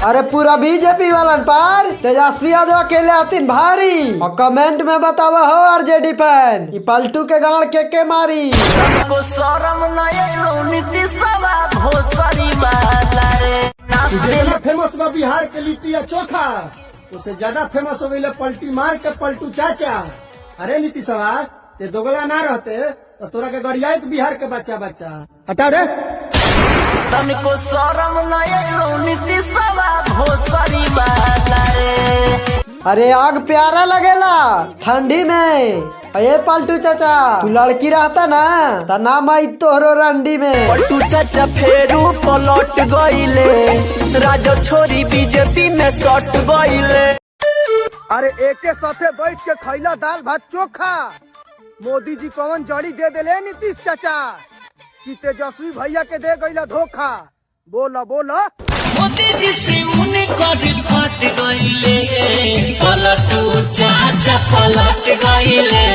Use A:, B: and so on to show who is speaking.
A: अरे पूरा बीजेपी वालन पर तेजस्वी यादव अकेले आतीन भारी और कमेंट में बतावा हो आरजेडी फैन ये पलटू के गाड़ के मारी
B: को शरम नीतीशवा भोसरी वाला रे
C: फेमस बा बिहार के लिट्टी चोखा उससे ज्यादा फेमस हो गई पलटी मार के पलटू चाचा। अरे नीतीशवा ते दोगला ना रहते तो तोरा के गड़िया बिहार के बच्चा हटाओ रे।
B: तनिको शरम नीतीशवा भोसरी वाला रे।
A: अरे आग प्यारा लगेला ठंडी में। ये पलटू चाचा तू लड़की रहता ना तो नाम आई तोहरो रंडी में।
B: पलटू चाचा फेरू पलट गईले राजा छोरी बीजेपी में सट गईले।
C: अरे एके साथे बैठ के खैला दाल भात चोखा मोदी जी कौन जड़ी दे देले नीतीश चाचा कि तेजस्वी भैया के दे गईला धोखा। बोला बोला
B: मोदी जी से उनकर फट गईले पलटू चाचा पलट गईले।